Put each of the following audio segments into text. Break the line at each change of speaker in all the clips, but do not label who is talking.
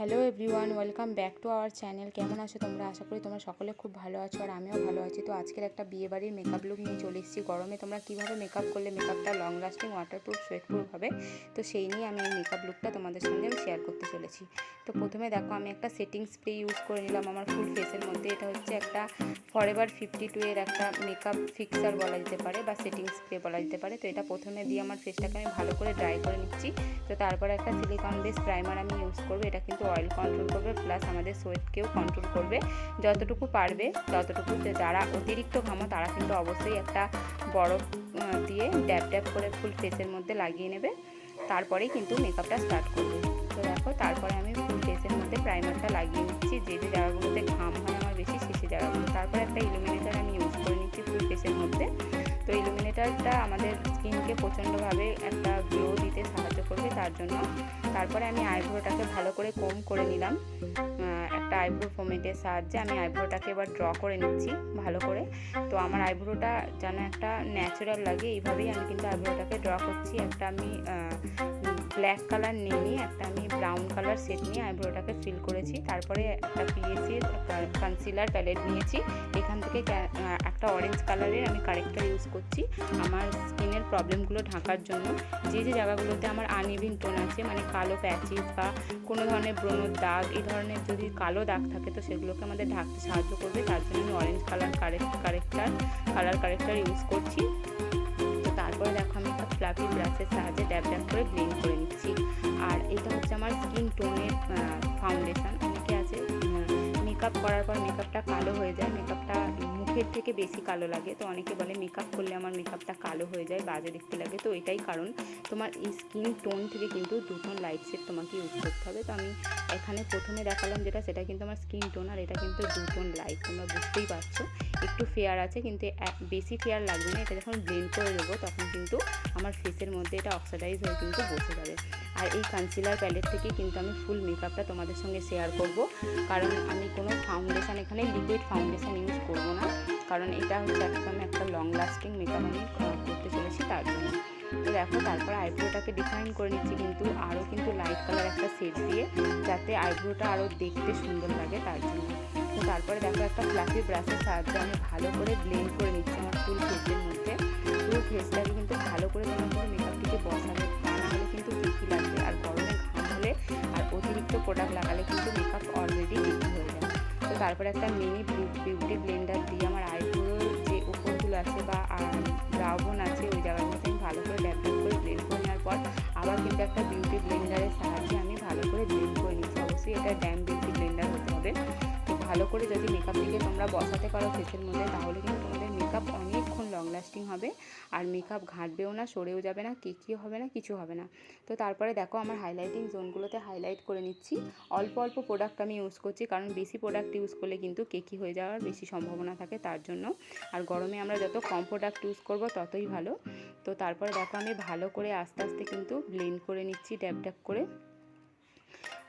Hello everyone, welcome back to our channel. কেমন আছো তোমরা? আশা করি তোমরা সকলে খুব ভালো আছো আর আমিও ভালো আছি। তো আজকের একটা বিয়েবাড়ির মেকআপ লুক নিয়ে চলে এসেছি। গরমে তোমরা কীভাবে মেকআপ করলে মেকআপটা লং লাস্টিং, ওয়াটারপ্রুফ, সোয়েটপ্রুফ হবে, তো সেই নিয়ে আমি এই মেকআপ লুকটা তোমাদের সঙ্গে আমি শেয়ার করতে চলেছি। তো প্রথমে দেখো, আমি একটা সেটিং স্প্রে ইউজ করে নিলাম আমার ফুল ফেসের মধ্যে। এটা হচ্ছে একটা ফরএভার 52 এর একটা মেকআপ ফিক্সার বলা যেতে পারে বা সেটিং স্প্রে বলা যেতে পারে। তো এটা প্রথমে দিয়ে আমার ফেসটাকে আমি ভালো করে ড্রাই করে নিচ্ছি। তো তারপরে একটা সিলিকন বেস প্রাইমার আমি ইউজ করবো। এটা কিন্তু অয়েল কন্ট্রোল করবে, প্লাস আমাদের সোয়েটকেও কন্ট্রোল করবে যতটুকু পারবে ততটুকু। যারা অতিরিক্ত ঘামো তারা কিন্তু অবশ্যই একটা বরফ দিয়ে ড্যাব ড্যাব করে ফুল ফেসের মধ্যে লাগিয়ে নেবে, তারপরেই কিন্তু মেকআপটা স্টার্ট করবে। তো দেখো, তারপরে আমি ফুল ফেসের মধ্যে প্রাইমারটা লাগিয়ে নিচ্ছি, যে যে জায়গাগুলোতে ঘাম হয় আমার বেশি সেই জায়গাগুলো। তারপরে একটা ইলুমিনেটার আমি ইউজ করে নিচ্ছি ফুল ফেসের মধ্যে। তো ইলুমিনেটারটা আমাদের স্কিনকে প্রচণ্ডভাবে একটা গ্লো দিতে সাহায্য করবে, তার জন্য। তারপরে আমি আইব্রোটাকে ভালো করে কোম করে নিলাম একটা আইব্রো ফোমেটের সাহায্যে। আমি আইব্রোটাকে এবার ড্র করে নিচ্ছি ভালো করে। তো আমার আইব্রোটা যেন একটা ন্যাচারাল লাগে, এইভাবেই আমি কিন্তু আইব্রোটাকে ড্র করছি। একটা আমি ব্ল্যাক কালার নিয়ে একটা আমি ব্রাউন কালার সেট নিয়ে আইব্রোটাকে ফিল করেছি। তারপরে একটা পিএসির কনসিলার প্যালেট নিয়েছি, এখান থেকে একটা অরেঞ্জ কালারের আমি কারেক্টার ইউজ করছি আমার স্কিনের প্রবলেমগুলো ঢাকার জন্য। যে যে জায়গাগুলোতে আমার আনইভিন টোন আছে, মানে কালো প্যাচিস বা কোনো ধরনের ব্রণর দাগ, এই ধরনের যদি কালো দাগ থাকে তো সেগুলোকে আমাদের ঢাকতে সাহায্য করবে। তার জন্য আমি অরেঞ্জ কালার কারেক্টার ইউজ করছি। তো তারপরে দেখো, আমি একটা ফ্লাফি ব্রাশের সাহায্যে ড্যাব ড্যাব করে ব্লেন্ড করে নিচ্ছি। আর এটা হচ্ছে আমার স্কিন টোনের ফাউন্ডেশন। অনেকে আছে মেকআপ করার পর মেকআপটা কালো হয়ে যায়, মেকআপটা মুখের থেকে বেশি কালো লাগে। তো অনেকে বলে মেকআপ করলে আমার মেকআপটা কালো হয়ে যায়, বাজে দেখতে লাগে। তো এটাই কারণ, তোমার এই স্কিন টোন থেকে কিন্তু দুটো লাইট শেড তোমাকে ইউজ করতে হবে। তো আমি এখানে প্রথমে দেখালাম যেটা, সেটা কিন্তু আমার স্কিন টোন, আর এটা কিন্তু দুটোন লাইট। তোমরা বুঝতেই পারছো একটু ফেয়ার আছে, কিন্তু বেশি ফেয়ার লাগবে না। এটা যখন ব্লেন্ড করে দেবো তখন কিন্তু আমার ফেসের মধ্যে এটা অক্সিডাইজ হয়ে কিন্তু বসে যাবে। আর এই কনসিলার প্যালেট থেকে কিন্তু আমি ফুল মেকআপটা তোমাদের সঙ্গে শেয়ার করব, কারণ আমি কোনো ফাউন্ডেশন, এখানে লিকুইড ফাউন্ডেশন ইউজ করব না, কারণ এটা হচ্ছে একদম একটা লং লাস্টিং মেকআপ আমি করতে চলেছি, তার জন্য। তো দেখো, তারপর আইব্রোটাকে ডিফাইন করে নিচ্ছি কিন্তু আরও কিন্তু লাইট কালার একটা শেড দিয়ে, যাতে আইব্রোটা আরও দেখতে সুন্দর লাগে, তার জন্য। তো তারপরে দেখো, একটা ফ্লাফি ব্রাশের সাহায্যে আমি ভালো করে ব্লেন্ড করে নিচ্ছি আমার ফুল ফেসের মধ্যে। পুরো ফেসটাকে কিন্তু ভালো করে তোমার মেকআপটিকে বসাবে, তা না হলে কিন্তু ফিকি লাগবে। আর গরমে ঘাম হলে আর অতিরিক্ত প্রোডাক্ট লাগালে কিন্তু মেকআপ অলরেডি রেডি হয়ে যায়। তো তারপরে একটা মিনি বিউটি ব্লেন্ডার দিয়ে আমার আইব্রোর যে উপরগুলো আছে বা ব্রাউন আছে ওই জায়গাগুলোতে আমি ভালো করে ড্যাপ ড্যাপ করে ব্লেন্ড করে নেওয়ার পর আবার কিন্তু একটা বিউটি ব্লেন্ডারের সাহায্যে আমি ভালো করে ব্লেন্ড করে নিচ্ছি। অবশ্যই এটা ড্যাম বিউটি ব্লেন্ডার হতে হবে। তো ভালো করে যদি মেকআপটিকে তোমরা বসাতে পারো ফেসের মধ্যে, তাহলে কিন্তু তোমাদের মেকআপ অনেকক্ষণ লং লাস্টিং হবে, আর মেকআপ ঘাঁটবেও না, সরেও যাবে না, কেকিও হবে না, কিছু হবে না। তো তারপরে দেখো, আমার হাইলাইটিং জোনগুলোতে হাইলাইট করে নিচ্ছি। অল্প অল্প প্রোডাক্ট আমি ইউজ করছি, কারণ বেশি প্রোডাক্ট ইউজ করলে কিন্তু কেকি হয়ে যাওয়ার বেশি সম্ভাবনা থাকে, তার জন্য। আর গরমে আমরা যত কম প্রোডাক্ট ইউজ করব ততই ভালো। তো তারপরে দেখো, আমি ভালো করে আস্তে আস্তে কিন্তু ব্লেন্ড করে নিচ্ছি ড্যাব ড্যাব করে।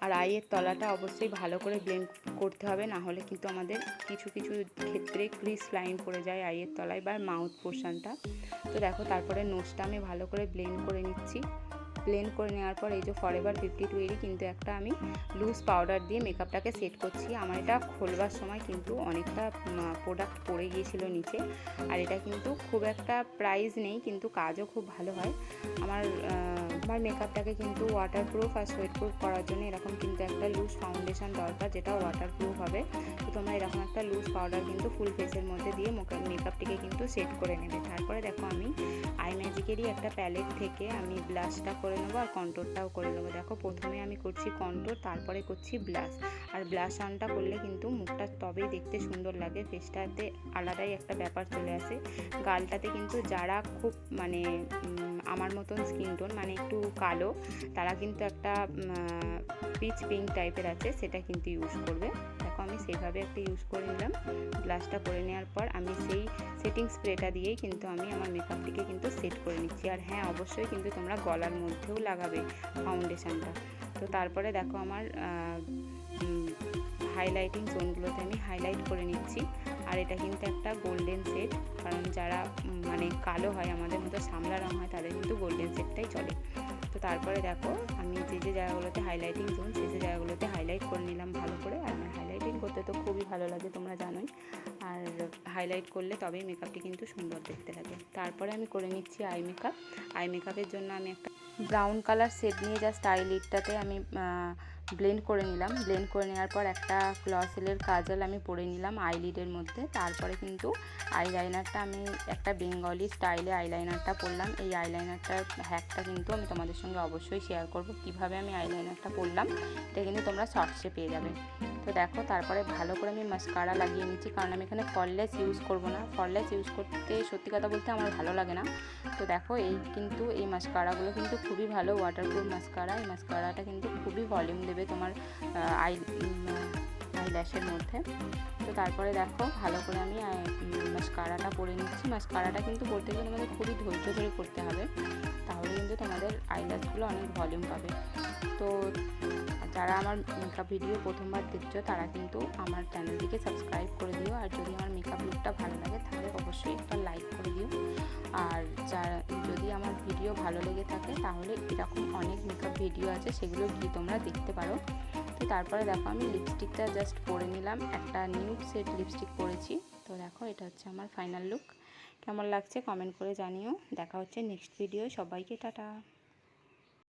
আর আইয়ের তলাটা অবশ্যই ভালো করে ব্লেন্ড করতে হবে, না হলে কিন্তু আমাদের কিছু কিছু ক্ষেত্রে ক্রিস লাইন পড়ে যায় আইয়ের তলায় বা মাউথ পোর্শনটা। তো দেখো, তারপরে নোজটা আমি ভালো করে ব্লেন্ড করে নিচ্ছি। ব্লেন্ড করে নেওয়ার পর এই যে ফরএভার 52 এরই কিন্তু একটা আমি লুজ পাউডার দিয়ে মেকআপটাকে সেট করছি। আমার এটা খোলবার সময় কিন্তু অনেকটা প্রোডাক্ট পড়ে গিয়েছিল নিচে, আর এটা কিন্তু খুব একটা প্রাইস নেই, কিন্তু কাজও খুব ভালো হয়। আমার মেকআপটাকে কিন্তু ওয়াটারপ্রুফ আর সোয়েটপ্রুফ করার জন্য এরকম কিন্তু একটা লুজ ফাউন্ডেশন দরকার, যেটা ওয়াটারপ্রুফ হবে। তো তোমরা এরকম একটা লুজ পাউডার কিন্তু ফুল ফেসের মধ্যে দিয়ে মেকআপটিকে কিন্তু সেট করে নেবে। তারপরে দেখো, আমি আই ম্যাজিকেরই একটা প্যালেট থেকে আমি ব্লাশটা করে নেবো আর কন্ট্রোরটাও করে নেবো। দেখো, প্রথমে আমি করছি কন্ট্রোর, তারপরে করছি ব্লাশ। আর ব্লাশ অনটা করলে কিন্তু মুখটা তবেই দেখতে সুন্দর লাগে, ফেসটাতে আলাদাই একটা ব্যাপার চলে আসে। গালটাতে কিন্তু যারা খুব মানে আমার মতন স্কিন টোন, মানে একটু কালো, তারা কিন্তু একটা পিচ পিঙ্ক টাইপের আছে, সেটা কিন্তু ইউজ করবে। দেখো, আমি সেইভাবে একটা ইউজ করে নিলাম। ব্লাশটা করে নেওয়ার পর আমি সেই সেটিং স্প্রেটা দিয়েই কিন্তু আমি আমার মেকআপটিকে কিন্তু সেট করে নিচ্ছি। আর হ্যাঁ, অবশ্যই কিন্তু তোমরা গলার মধ্যেও লাগাবে ফাউন্ডেশনটা। তো তারপরে দেখো, আমার হাইলাইটিং জোনগুলোতে আমি হাইলাইট করে নিচ্ছি। আর এটা কিন্তু একটা গোল্ডেন শেড, কারণ যারা মানে কালো হয়, আমাদের মতো সামলা রং হয়, তাদের কিন্তু গোল্ডেন শেডটাই চলে। তো তারপরে দেখো, আমি যে যে জায়গাগুলোতে হাইলাইটিং জোন, সেই জায়গাগুলোতে হাইলাইট হাইলাইট করলে তবেই মেকআপটি কিন্তু সুন্দর দেখতে লাগে। তারপরে আমি করে নিচ্ছি আই মেকআপ। আই মেকআপের জন্য আমি একটা ব্রাউন কালার শেড নিয়ে জাস্ট আই লিডটাতে আমি ব্লেন্ড করে নিলাম। ব্লেন্ড করে নেওয়ার পর একটা ক্লসেলের কাজল আমি পরে নিলাম আইলিডের মধ্যে। তারপরে কিন্তু আইলাইনারটা আমি একটা বেঙ্গলি স্টাইলে আইলাইনারটা পরলাম। এই আইলাইনারটার হ্যাকটা কিন্তু আমি তোমাদের সঙ্গে অবশ্যই শেয়ার করব, কিভাবে আমি আইলাইনারটা পরলাম এটা কিন্তু তোমরা শর্টসে পেয়ে যাবে। তো দেখো, তারপরে ভালো করে আমি মাস্কারা লাগিয়ে নিচ্ছি, কারণ আমি এখানে ফললেস ইউজ করব না। ফললেস ইউজ করতে সত্যি কথা বলতে আমার ভালো লাগে না। তো দেখো, এই মাস্কারাগুলো কিন্তু খুবই ভালো ওয়াটারপ্রুফ মাস্কারা। এই মাস্কারাটা কিন্তু খুবই ভলিউম দেবে তোমার আইল্যাশের মধ্যে। তো তারপরে দেখো, ভালো করে আমি মাস্কারাটা পরে নিচ্ছি। মাস্কারাটা কিন্তু করতে গেলে তোমাদের খুবই ধৈর্য ধরে করতে হবে, তাহলে কিন্তু তোমাদের আইল্যাশগুলো অনেক ভলিউম পাবে। তো যারা আমার মেকআপ ভিডিও প্রথমবার দেখছো তারা কিন্তু আমার চ্যানেলটিকে সাবস্ক্রাইব করে দিও, আর যদি আমার মেকআপ লুকটা ভালো লাগে তাহলে অবশ্যই একটা লাইক করে দিও। আর যদি আমার ভিডিও ভালো লেগে থাকে তাহলে এরকম অনেক মেকআপ ভিডিও আছে, সেগুলো গিয়ে তোমরা দেখতে পারো। তো তারপরে দেখো, আমি লিপস্টিকটা জাস্ট পরে নিলাম, একটা নিউড শেড লিপস্টিক পরেছি। তো দেখো, এটা হচ্ছে আমার ফাইনাল লুক। কেমন লাগছে কমেন্ট করে জানিও। দেখা হচ্ছে নেক্সট ভিডিও। সবাইকে টাটা।